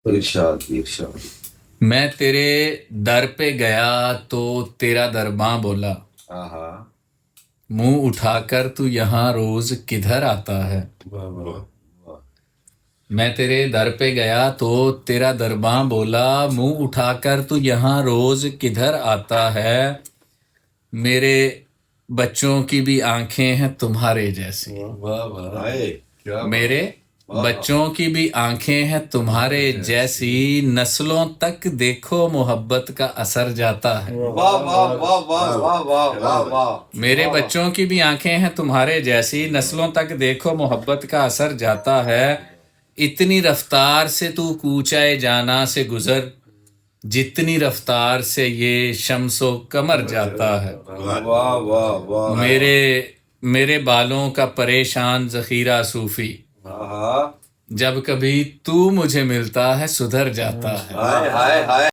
ارشاد ارشاد. میں تیرے در پہ گیا تو تیرا درباں بولا، آہا. منہ اٹھا کر تو یہاں روز کدھر آتا ہے۔ واہ واہ واہ. میں تیرے در پہ گیا تو تیرا درباں بولا، منہ اٹھا کر تو یہاں روز کدھر آتا ہے۔ میرے بچوں کی بھی آنکھیں ہیں تمہارے جیسی، واہ واہ. ہائے کیا بات. میرے بچوں کی بھی آنکھیں ہیں تمہارے جیسی، نسلوں تک دیکھو محبت کا اثر جاتا ہے۔ واہ واہ واہ واہ واہ واہ واہ واہ. میرے بچوں کی بھی آنکھیں ہیں تمہارے جیسی، نسلوں تک دیکھو محبت کا اثر جاتا ہے۔ اتنی رفتار سے تو کوچہ جانا سے گزر، جتنی رفتار سے یہ شمس و قمر جاتا ہے۔ واہ واہ واہ. میرے بالوں کا پریشان ذخیرہ صوفی، آہا. جب کبھی تو مجھے ملتا ہے سدھر جاتا ہے۔ ہائے ہائے ہائے.